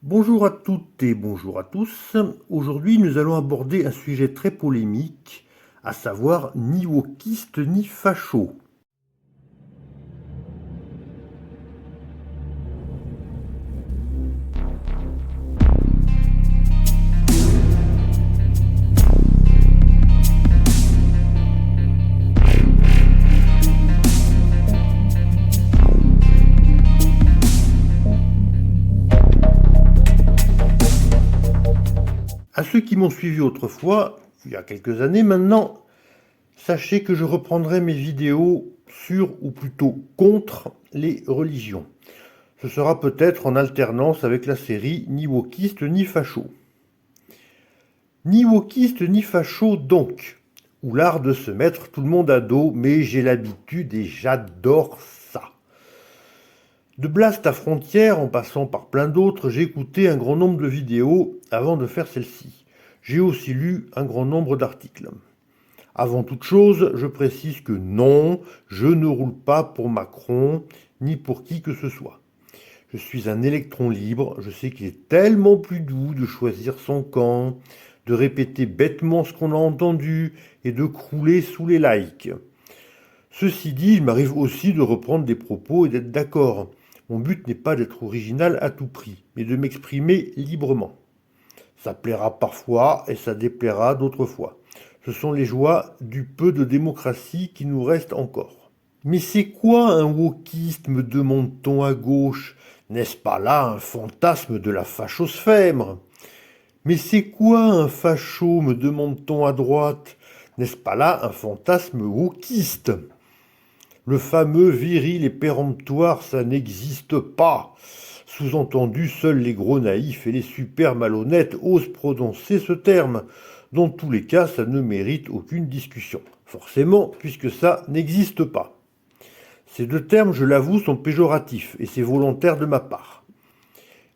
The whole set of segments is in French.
Bonjour à toutes et bonjour à tous. Aujourd'hui, nous allons aborder un sujet très polémique, à savoir ni wokiste ni facho. À ceux qui m'ont suivi autrefois, il y a quelques années maintenant, sachez que je reprendrai mes vidéos sur, ou plutôt contre, les religions. Ce sera peut-être en alternance avec la série Ni wokiste ni facho. Ni wokiste ni facho donc, ou l'art de se mettre tout le monde à dos, mais j'ai l'habitude et j'adore ça. De Blast à Frontières, en passant par plein d'autres, j'ai écouté un grand nombre de vidéos avant de faire celle-ci. J'ai aussi lu un grand nombre d'articles. Avant toute chose, je précise que non, je ne roule pas pour Macron, ni pour qui que ce soit. Je suis un électron libre, je sais qu'il est tellement plus doux de choisir son camp, de répéter bêtement ce qu'on a entendu et de crouler sous les likes. Ceci dit, il m'arrive aussi de reprendre des propos et d'être d'accord. Mon but n'est pas d'être original à tout prix, mais de m'exprimer librement. Ça plaira parfois et ça déplaira d'autres fois. Ce sont les joies du peu de démocratie qui nous reste encore. Mais c'est quoi un wokiste, me demande-t-on à gauche? N'est-ce pas là un fantasme de la fachosphère? Mais c'est quoi un facho, me demande-t-on à droite? N'est-ce pas là un fantasme wokiste? Le fameux viril et péremptoire, ça n'existe pas. Sous-entendu, seuls les gros naïfs et les super malhonnêtes osent prononcer ce terme. Dans tous les cas, ça ne mérite aucune discussion. Forcément, puisque ça n'existe pas. Ces deux termes, je l'avoue, sont péjoratifs, et c'est volontaire de ma part.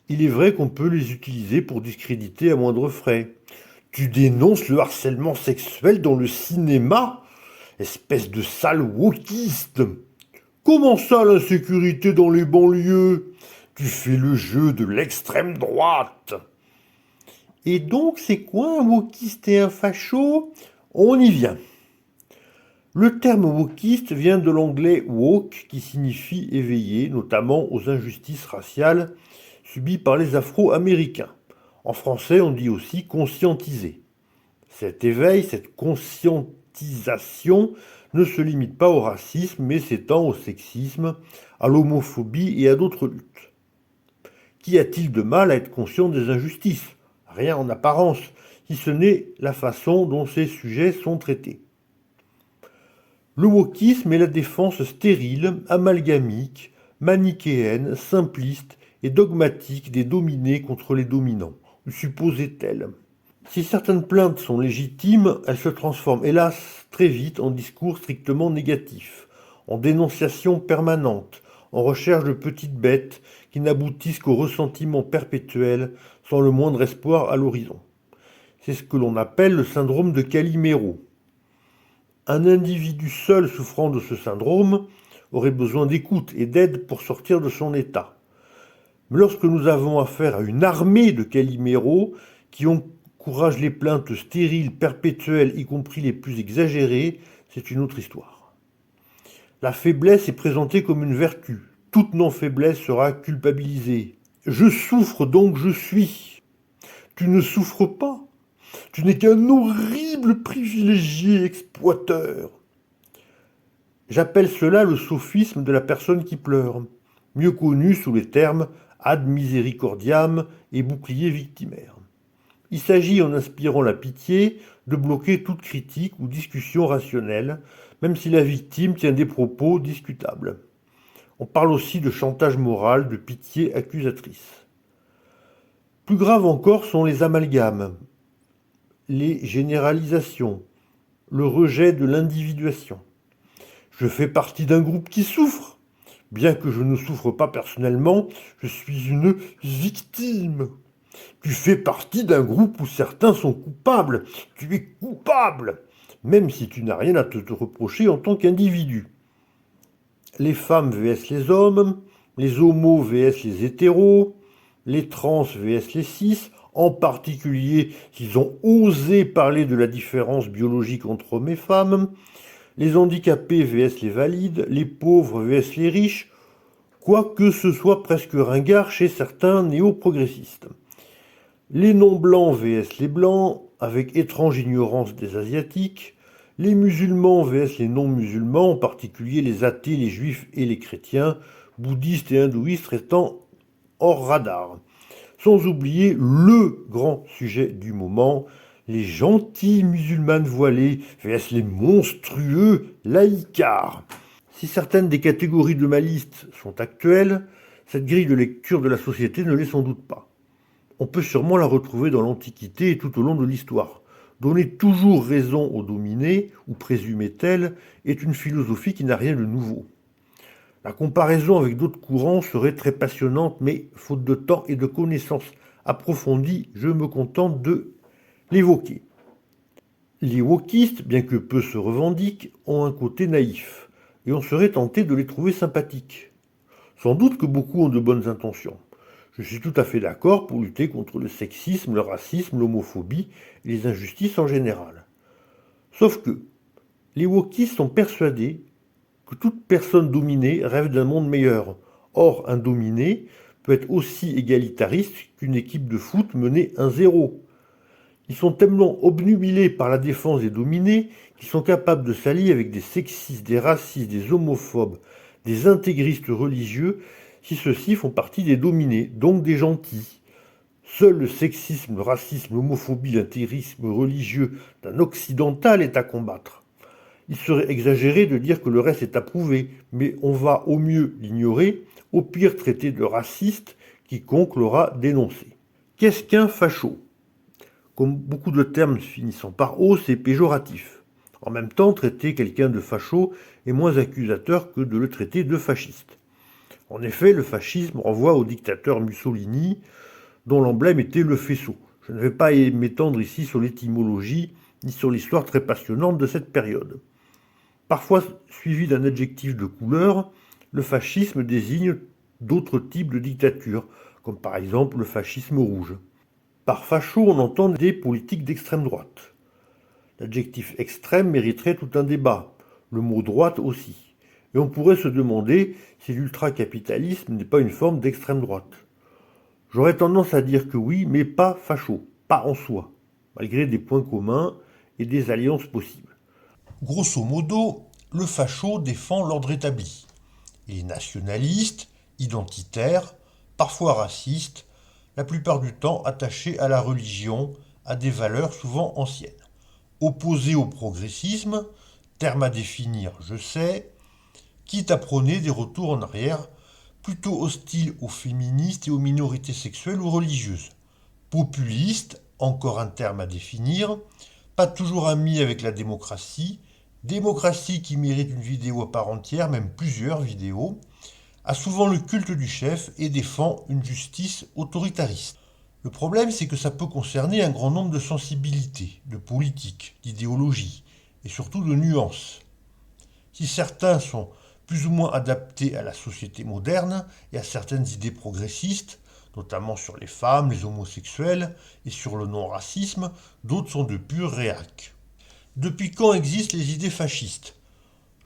Il est vrai qu'on peut les utiliser pour discréditer à moindre frais. Tu dénonces le harcèlement sexuel dans le cinéma? Espèce de sale wokiste! Comment ça, l'insécurité dans les banlieues? Tu fais le jeu de l'extrême droite. Et donc, c'est quoi un wokiste et un facho? On y vient. Le terme wokiste vient de l'anglais woke, qui signifie éveillé, notamment aux injustices raciales subies par les Afro-Américains. En français, on dit aussi conscientisé. Cet éveil, cette conscientisation ne se limite pas au racisme, mais s'étend au sexisme, à l'homophobie et à d'autres luttes. Qu'y a-t-il de mal à être conscient des injustices? Rien en apparence, si ce n'est la façon dont ces sujets sont traités. Le wokisme est la défense stérile, amalgamique, manichéenne, simpliste et dogmatique des dominés contre les dominants, supposait-elle. Si certaines plaintes sont légitimes, elles se transforment hélas très vite en discours strictement négatifs, en dénonciations permanentes, en recherche de petites bêtes qui n'aboutissent qu'au ressentiment perpétuel sans le moindre espoir à l'horizon. C'est ce que l'on appelle le syndrome de Calimero. Un individu seul souffrant de ce syndrome aurait besoin d'écoute et d'aide pour sortir de son état. Mais lorsque nous avons affaire à une armée de Calimero qui encourage les plaintes stériles, perpétuelles, y compris les plus exagérées, c'est une autre histoire. La faiblesse est présentée comme une vertu. Toute non-faiblesse sera culpabilisée. Je souffre donc je suis. Tu ne souffres pas. Tu n'es qu'un horrible privilégié exploiteur. J'appelle cela le sophisme de la personne qui pleure, mieux connu sous les termes ad misericordiam et bouclier victimaire. Il s'agit, en inspirant la pitié, de bloquer toute critique ou discussion rationnelle, même si la victime tient des propos discutables. On parle aussi de chantage moral, de pitié accusatrice. Plus grave encore sont les amalgames, les généralisations, le rejet de l'individuation. Je fais partie d'un groupe qui souffre. Bien que je ne souffre pas personnellement, je suis une victime. Tu fais partie d'un groupe où certains sont coupables. Tu es coupable, même si tu n'as rien à te reprocher en tant qu'individu. Les femmes vs les hommes, les homos vs les hétéros, les trans vs les cis, en particulier s'ils ont osé parler de la différence biologique entre hommes et femmes, les handicapés vs les valides, les pauvres vs les riches, quoique ce soit presque ringard chez certains néo-progressistes. Les non-blancs vs les blancs, avec étrange ignorance des asiatiques, les musulmans vs les non-musulmans, en particulier les athées, les juifs et les chrétiens, bouddhistes et hindouistes restant hors radar. Sans oublier le grand sujet du moment, les gentilles musulmanes voilées vs les monstrueux laïcards. Si certaines des catégories de ma liste sont actuelles, cette grille de lecture de la société ne l'est sans doute pas. On peut sûrement la retrouver dans l'Antiquité et tout au long de l'histoire. Donner toujours raison aux dominés, ou présumés tels, est une philosophie qui n'a rien de nouveau. La comparaison avec d'autres courants serait très passionnante, mais faute de temps et de connaissances approfondies, je me contente de l'évoquer. Les wokistes, bien que peu se revendiquent, ont un côté naïf, et on serait tenté de les trouver sympathiques. Sans doute que beaucoup ont de bonnes intentions. Je suis tout à fait d'accord pour lutter contre le sexisme, le racisme, l'homophobie et les injustices en général. Sauf que les wokistes sont persuadés que toute personne dominée rêve d'un monde meilleur. Or, un dominé peut être aussi égalitariste qu'une équipe de foot menée 1-0. Ils sont tellement obnubilés par la défense des dominés qu'ils sont capables de s'allier avec des sexistes, des racistes, des homophobes, des intégristes religieux, si ceux-ci font partie des dominés, donc des gentils. Seul le sexisme, le racisme, l'homophobie, l'intégrisme religieux d'un occidental est à combattre. Il serait exagéré de dire que le reste est approuvé, mais on va au mieux l'ignorer, au pire traiter de raciste quiconque l'aura dénoncé. Qu'est-ce qu'un facho ? Comme beaucoup de termes finissant par O, c'est péjoratif. En même temps, traiter quelqu'un de facho est moins accusateur que de le traiter de fasciste. En effet, le fascisme renvoie au dictateur Mussolini, dont l'emblème était le faisceau. Je ne vais pas m'étendre ici sur l'étymologie, ni sur l'histoire très passionnante de cette période. Parfois suivi d'un adjectif de couleur, le fascisme désigne d'autres types de dictatures, comme par exemple le fascisme rouge. Par facho, on entend des politiques d'extrême droite. L'adjectif extrême mériterait tout un débat, le mot droite aussi. Et on pourrait se demander si l'ultracapitalisme n'est pas une forme d'extrême droite. J'aurais tendance à dire que oui, mais pas facho, pas en soi, malgré des points communs et des alliances possibles. Grosso modo, le facho défend l'ordre établi. Il est nationaliste, identitaire, parfois raciste, la plupart du temps attaché à la religion, à des valeurs souvent anciennes. Opposé au progressisme, terme à définir, je sais, quitte à prôner des retours en arrière, plutôt hostile aux féministes et aux minorités sexuelles ou religieuses. Populiste, encore un terme à définir, pas toujours ami avec la démocratie qui mérite une vidéo à part entière, même plusieurs vidéos, a souvent le culte du chef et défend une justice autoritariste. Le problème, c'est que ça peut concerner un grand nombre de sensibilités, de politiques, d'idéologies, et surtout de nuances. Si certains sont plus ou moins adaptés à la société moderne et à certaines idées progressistes, notamment sur les femmes, les homosexuels et sur le non-racisme, d'autres sont de purs réacs. Depuis quand existent les idées fascistes ?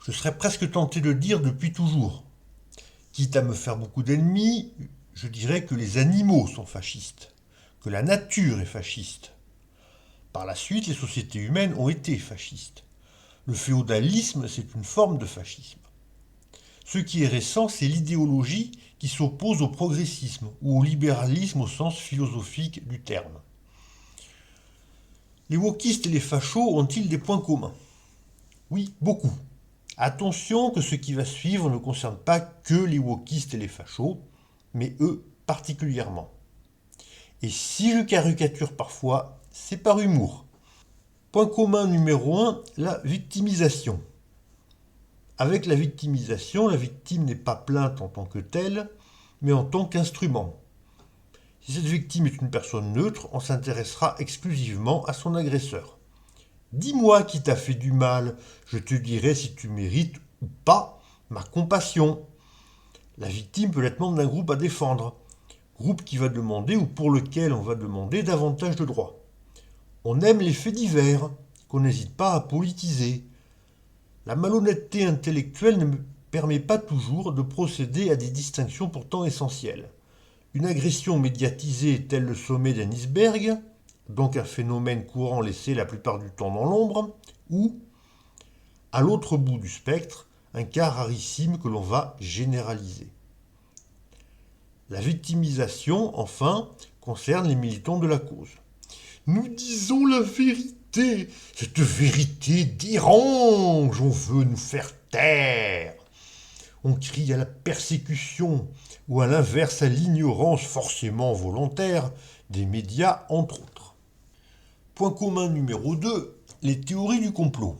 Je serais presque tenté de dire depuis toujours. Quitte à me faire beaucoup d'ennemis, je dirais que les animaux sont fascistes, que la nature est fasciste. Par la suite, les sociétés humaines ont été fascistes. Le féodalisme, c'est une forme de fascisme. Ce qui est récent, c'est l'idéologie qui s'oppose au progressisme ou au libéralisme au sens philosophique du terme. Les wokistes et les fachos ont-ils des points communs ? Oui, beaucoup. Attention que ce qui va suivre ne concerne pas que les wokistes et les fachos, mais eux particulièrement. Et si je caricature parfois, c'est par humour. Point commun numéro 1, la victimisation. Avec la victimisation, la victime n'est pas plainte en tant que telle, mais en tant qu'instrument. Si cette victime est une personne neutre, on s'intéressera exclusivement à son agresseur. Dis-moi qui t'a fait du mal, je te dirai si tu mérites ou pas ma compassion. La victime peut être membre d'un groupe à défendre. groupe qui va demander ou pour lequel on va demander davantage de droits. On aime les faits divers, qu'on n'hésite pas à politiser. La malhonnêteté intellectuelle ne permet pas toujours de procéder à des distinctions pourtant essentielles. Une agression médiatisée telle le sommet d'un iceberg, donc un phénomène courant laissé la plupart du temps dans l'ombre, ou, à l'autre bout du spectre, un cas rarissime que l'on va généraliser. La victimisation, enfin, concerne les militants de la cause. Nous disons la vérité, cette vérité dérange, on veut nous faire taire. On crie à la persécution ou à l'inverse à l'ignorance forcément volontaire des médias, entre autres. Point commun numéro 2, les théories du complot.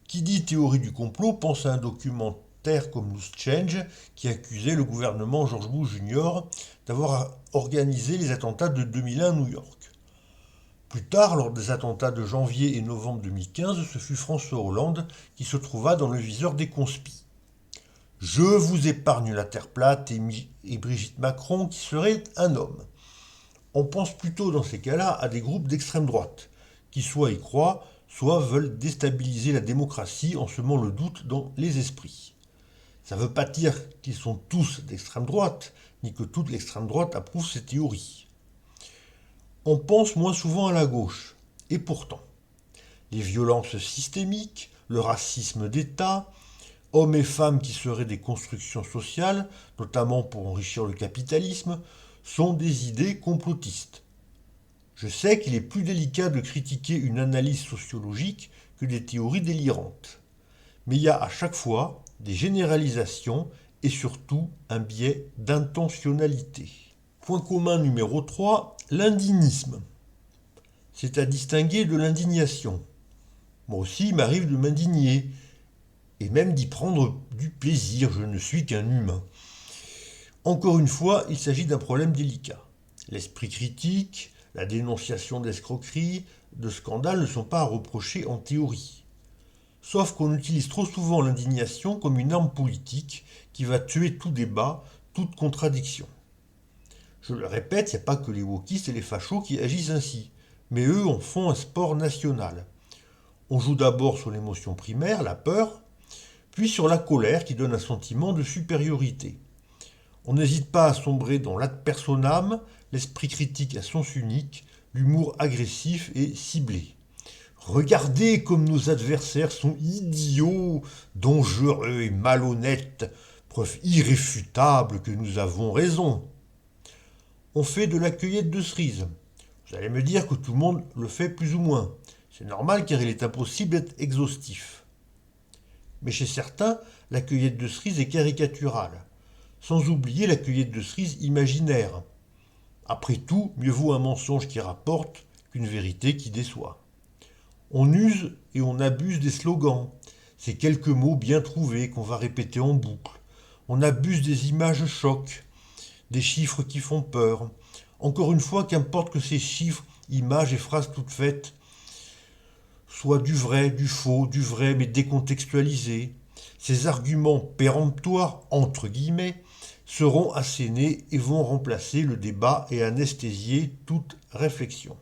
Qui dit théorie du complot pense à un documentaire comme Loose Change qui accusait le gouvernement George Bush Jr. d'avoir organisé les attentats de 2001 à New York. Plus tard, lors des attentats de janvier et novembre 2015, ce fut François Hollande qui se trouva dans le viseur des conspis. Je vous épargne la Terre plate et Brigitte Macron qui serait un homme. On pense plutôt dans ces cas-là à des groupes d'extrême droite, qui soit y croient, soit veulent déstabiliser la démocratie en semant le doute dans les esprits. Ça ne veut pas dire qu'ils sont tous d'extrême droite, ni que toute l'extrême droite approuve ces théories. On pense moins souvent à la gauche, et pourtant, les violences systémiques, le racisme d'État, hommes et femmes qui seraient des constructions sociales, notamment pour enrichir le capitalisme, sont des idées complotistes. Je sais qu'il est plus délicat de critiquer une analyse sociologique que des théories délirantes. Mais il y a à chaque fois des généralisations et surtout un biais d'intentionnalité. Point commun numéro 3, l'indignisme. C'est à distinguer de l'indignation. Moi aussi, il m'arrive de m'indigner, et même d'y prendre du plaisir, je ne suis qu'un humain. Encore une fois, il s'agit d'un problème délicat. L'esprit critique, la dénonciation d'escroqueries, de scandales ne sont pas à reprocher en théorie. Sauf qu'on utilise trop souvent l'indignation comme une arme politique qui va tuer tout débat, toute contradiction. Je le répète, il n'y a pas que les wokistes et les fachos qui agissent ainsi, mais eux en font un sport national. On joue d'abord sur l'émotion primaire, la peur, puis sur la colère qui donne un sentiment de supériorité. On n'hésite pas à sombrer dans l'ad personam, l'esprit critique à sens unique, l'humour agressif et ciblé. Regardez comme nos adversaires sont idiots, dangereux et malhonnêtes, preuve irréfutable que nous avons raison. On fait de la cueillette de cerises. Vous allez me dire que tout le monde le fait plus ou moins. C'est normal car il est impossible d'être exhaustif. Mais chez certains, la cueillette de cerises est caricaturale. Sans oublier la cueillette de cerises imaginaire. Après tout, mieux vaut un mensonge qui rapporte qu'une vérité qui déçoit. On use et on abuse des slogans, ces quelques mots bien trouvés qu'on va répéter en boucle. On abuse des images chocs, des chiffres qui font peur. Encore une fois, qu'importe que ces chiffres, images et phrases toutes faites soient du vrai, du faux, du vrai mais décontextualisé, ces arguments péremptoires, entre guillemets, seront assénés et vont remplacer le débat et anesthésier toute réflexion.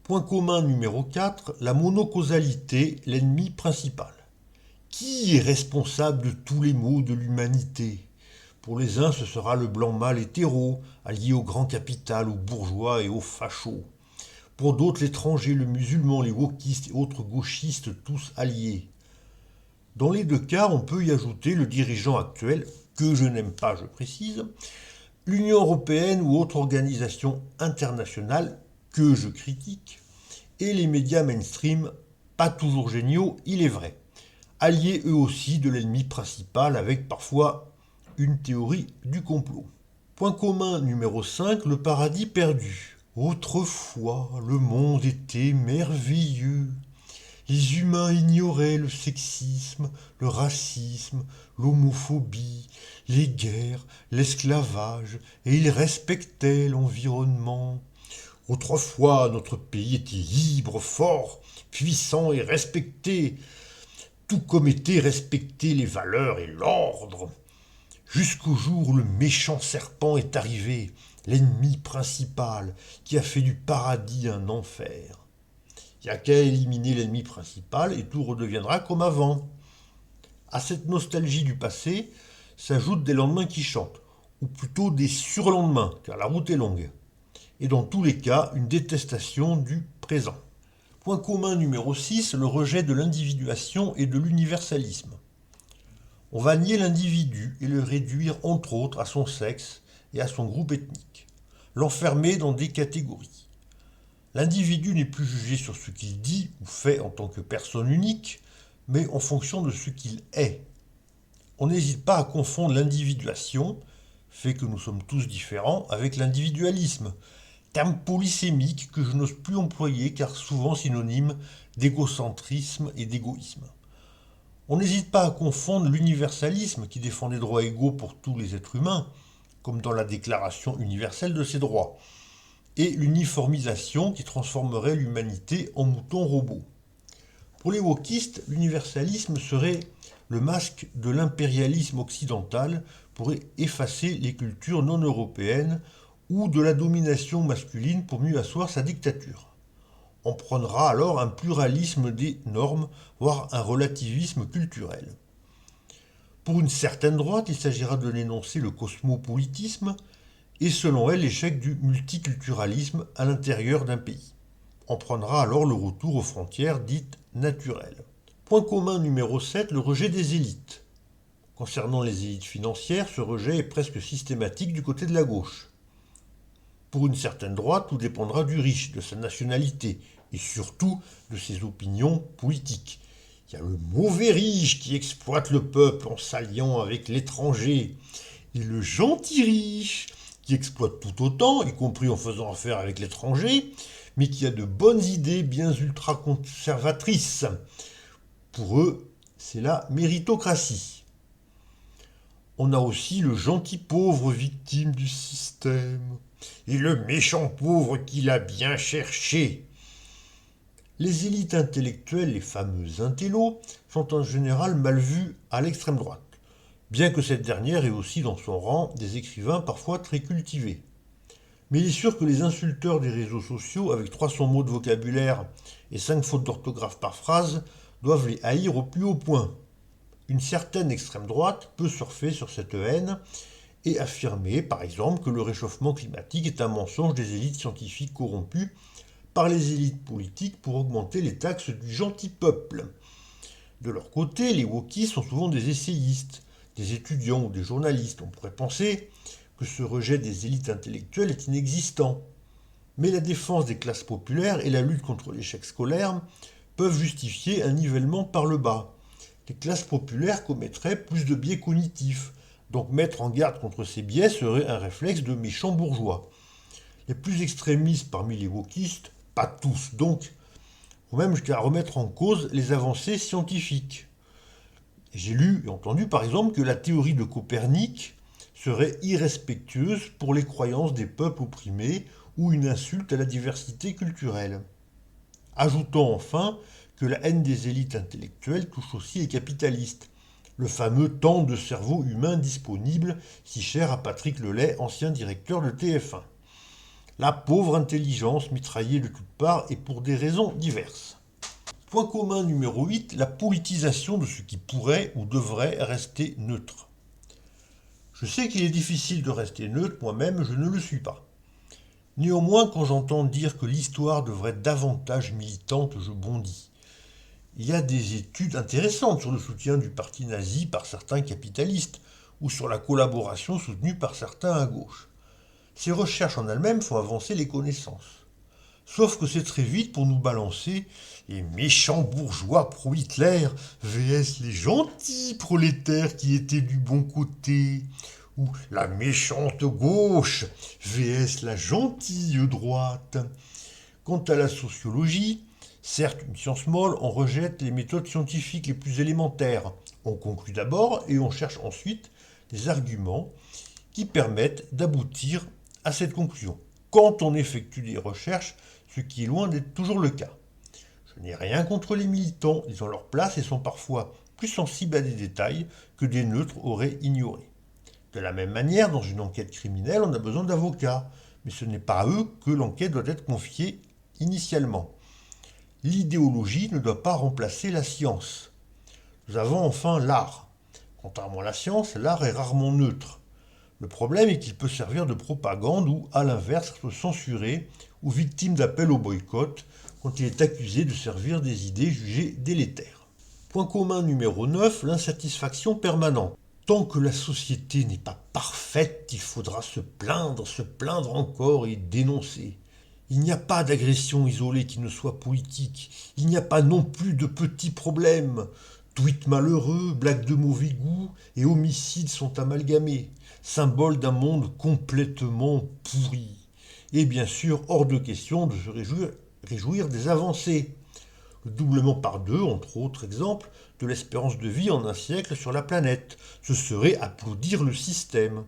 Point commun numéro 4, la monocausalité, l'ennemi principal. Qui est responsable de tous les maux de l'humanité ? Pour les uns, ce sera le blanc mâle hétéro, allié au grand capital, aux bourgeois et aux fachos. Pour d'autres, l'étranger, le musulman, les wokistes et autres gauchistes, tous alliés. Dans les deux cas, on peut y ajouter le dirigeant actuel, que je n'aime pas, je précise, l'Union européenne ou autre organisation internationale que je critique, et les médias mainstream, pas toujours géniaux, il est vrai, alliés eux aussi de l'ennemi principal avec parfois une théorie du complot. Point commun numéro 5, le paradis perdu. Autrefois, le monde était merveilleux. Les humains ignoraient le sexisme, le racisme, l'homophobie, les guerres, l'esclavage, et ils respectaient l'environnement. Autrefois, notre pays était libre, fort, puissant et respecté, tout comme étaient respectées les valeurs et l'ordre. Jusqu'au jour où le méchant serpent est arrivé, l'ennemi principal qui a fait du paradis un enfer. Il n'y a qu'à éliminer l'ennemi principal et tout redeviendra comme avant. À cette nostalgie du passé s'ajoutent des lendemains qui chantent, ou plutôt des surlendemains, car la route est longue. Et dans tous les cas, une détestation du présent. Point commun numéro 6, le rejet de l'individuation et de l'universalisme. On va nier l'individu et le réduire entre autres à son sexe et à son groupe ethnique. L'enfermer dans des catégories. L'individu n'est plus jugé sur ce qu'il dit ou fait en tant que personne unique, mais en fonction de ce qu'il est. On n'hésite pas à confondre l'individuation, fait que nous sommes tous différents, avec l'individualisme, terme polysémique que je n'ose plus employer car souvent synonyme d'égocentrisme et d'égoïsme. On n'hésite pas à confondre l'universalisme qui défend des droits égaux pour tous les êtres humains, comme dans la Déclaration universelle de ces droits, et l'uniformisation qui transformerait l'humanité en mouton robot. Pour les wokistes, l'universalisme serait le masque de l'impérialisme occidental pour effacer les cultures non européennes ou de la domination masculine pour mieux asseoir sa dictature. On prendra alors un pluralisme des normes, voire un relativisme culturel. Pour une certaine droite, il s'agira de dénoncer le cosmopolitisme et selon elle l'échec du multiculturalisme à l'intérieur d'un pays. On prendra alors le retour aux frontières dites naturelles. Point commun numéro 7, le rejet des élites. Concernant les élites financières, ce rejet est presque systématique du côté de la gauche. Pour une certaine droite, tout dépendra du riche, de sa nationalité et surtout de ses opinions politiques. Il y a le mauvais riche qui exploite le peuple en s'alliant avec l'étranger et le gentil riche qui exploite tout autant, y compris en faisant affaire avec l'étranger, mais qui a de bonnes idées bien ultra-conservatrices. Pour eux, c'est la méritocratie. On a aussi le gentil pauvre victime du système et le méchant pauvre qui l'a bien cherché. Les élites intellectuelles, les fameux intellos, sont en général mal vues à l'extrême droite, bien que cette dernière ait aussi dans son rang des écrivains parfois très cultivés. Mais il est sûr que les insulteurs des réseaux sociaux, avec 300 mots de vocabulaire et 5 fautes d'orthographe par phrase, doivent les haïr au plus haut point. Une certaine extrême droite peut surfer sur cette haine et affirmer, par exemple, que le réchauffement climatique est un mensonge des élites scientifiques corrompues par les élites politiques pour augmenter les taxes du gentil peuple. De leur côté, les wokistes sont souvent des essayistes, des étudiants ou des journalistes. On pourrait penser que ce rejet des élites intellectuelles est inexistant. Mais la défense des classes populaires et la lutte contre l'échec scolaire peuvent justifier un nivellement par le bas. Les classes populaires commettraient plus de biais cognitifs, donc mettre en garde contre ces biais serait un réflexe de méchants bourgeois. Les plus extrémistes parmi les wokistes, pas tous donc, vont même jusqu'à remettre en cause les avancées scientifiques. J'ai lu et entendu par exemple que la théorie de Copernic serait irrespectueuse pour les croyances des peuples opprimés ou une insulte à la diversité culturelle. Ajoutons enfin que la haine des élites intellectuelles touche aussi les capitalistes, le fameux temps de cerveau humain disponible si cher à Patrick Lelay, ancien directeur de TF1. La pauvre intelligence mitraillée de toutes parts et pour des raisons diverses. Point commun numéro 8, la politisation de ce qui pourrait ou devrait rester neutre. Je sais qu'il est difficile de rester neutre, moi-même je ne le suis pas. Néanmoins, quand j'entends dire que l'histoire devrait être davantage militante, je bondis. Il y a des études intéressantes sur le soutien du parti nazi par certains capitalistes ou sur la collaboration soutenue par certains à gauche. Ces recherches en elles-mêmes font avancer les connaissances. Sauf que c'est très vite pour nous balancer les méchants bourgeois pro-Hitler vs les gentils prolétaires qui étaient du bon côté, ou la méchante gauche vs la gentille droite. Quant à la sociologie, certes une science molle, on rejette les méthodes scientifiques les plus élémentaires. On conclut d'abord et on cherche ensuite des arguments qui permettent d'aboutir à cette conclusion. Quand on effectue des recherches, ce qui est loin d'être toujours le cas. Je n'ai rien contre les militants, ils ont leur place et sont parfois plus sensibles à des détails que des neutres auraient ignorés. De la même manière, dans une enquête criminelle, on a besoin d'avocats, mais ce n'est pas à eux que l'enquête doit être confiée initialement. L'idéologie ne doit pas remplacer la science. Nous avons enfin l'art. Contrairement à la science, l'art est rarement neutre. Le problème est qu'il peut servir de propagande ou, à l'inverse, être censuré ou victime d'appels au boycott quand il est accusé de servir des idées jugées délétères. Point commun numéro 9, l'insatisfaction permanente. Tant que la société n'est pas parfaite, il faudra se plaindre encore et dénoncer. Il n'y a pas d'agression isolée qui ne soit politique. Il n'y a pas non plus de petits problèmes. Tweets malheureux, blagues de mauvais goût et homicides sont amalgamés, symbole d'un monde complètement pourri. Et bien sûr, hors de question de se réjouir des avancées. Le doublement par 2, entre autres exemples, de l'espérance de vie en un siècle sur la planète. Ce serait applaudir le système.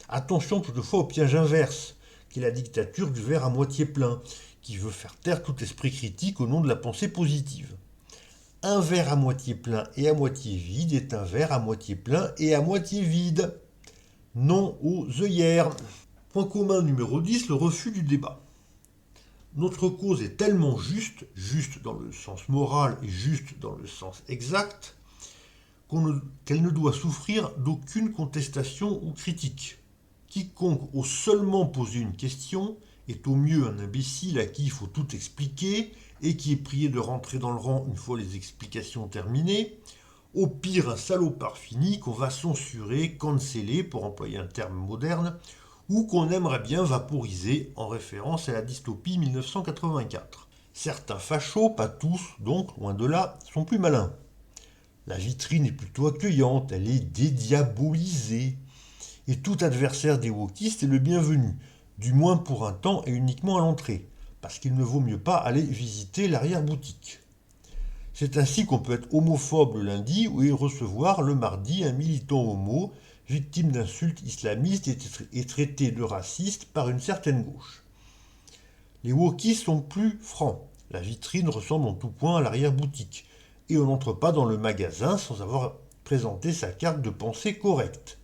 Attention toutefois au piège inverse, qui est la dictature du verre à moitié plein, qui veut faire taire tout esprit critique au nom de la pensée positive. Un verre à moitié plein et à moitié vide est un verre à moitié plein et à moitié vide. Non aux œillères. Point commun numéro 10, le refus du débat. Notre cause est tellement juste, juste dans le sens moral et juste dans le sens exact, qu'elle ne doit souffrir d'aucune contestation ou critique. Quiconque ose seulement poser une question est au mieux un imbécile à qui il faut tout expliquer et qui est prié de rentrer dans le rang une fois les explications terminées, au pire un salopard fini qu'on va censurer, canceller, pour employer un terme moderne, ou qu'on aimerait bien vaporiser en référence à la dystopie 1984. Certains fachos, pas tous, donc loin de là, sont plus malins. La vitrine est plutôt accueillante, elle est dédiabolisée. Et tout adversaire des wokistes est le bienvenu, du moins pour un temps et uniquement à l'entrée, parce qu'il ne vaut mieux pas aller visiter l'arrière-boutique. C'est ainsi qu'on peut être homophobe le lundi et recevoir le mardi un militant homo, victime d'insultes islamistes et traité de raciste par une certaine gauche. Les wokistes sont plus francs, la vitrine ressemble en tout point à l'arrière-boutique, et on n'entre pas dans le magasin sans avoir présenté sa carte de pensée correcte.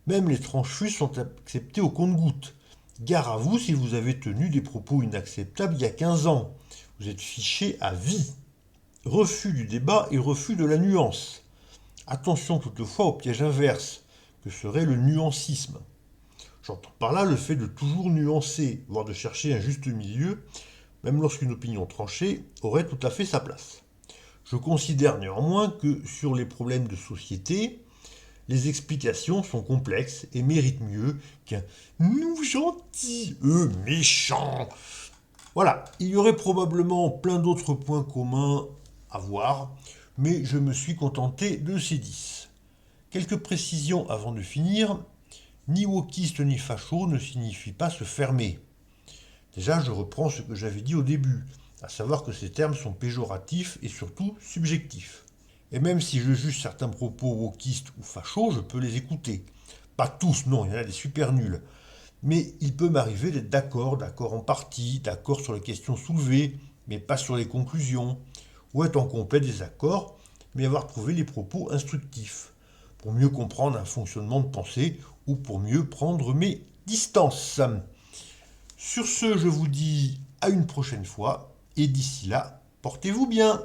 Même les tranchus sont acceptés au compte-gouttes. Gare à vous si vous avez tenu des propos inacceptables il y a 15 ans. Vous êtes fiché à vie. Refus du débat et refus de la nuance. Attention toutefois au piège inverse, que serait le nuancisme. J'entends par là le fait de toujours nuancer, voire de chercher un juste milieu, même lorsqu'une opinion tranchée aurait tout à fait sa place. Je considère néanmoins que sur les problèmes de société, les explications sont complexes et méritent mieux qu'un nous gentil, eux méchants. Voilà, il y aurait probablement plein d'autres points communs à voir, mais je me suis contenté de ces 10. Quelques précisions avant de finir. Ni wokiste ni facho ne signifie pas se fermer. Déjà, je reprends ce que j'avais dit au début, à savoir que ces termes sont péjoratifs et surtout subjectifs. Et même si je juge certains propos wokistes ou fachos, je peux les écouter. Pas tous, non, il y en a des super nuls. Mais il peut m'arriver d'être d'accord en partie, d'accord sur les questions soulevées, mais pas sur les conclusions, ou être en complet désaccord, mais avoir trouvé les propos instructifs, pour mieux comprendre un fonctionnement de pensée ou pour mieux prendre mes distances. Sur ce, je vous dis à une prochaine fois, et d'ici là, portez-vous bien.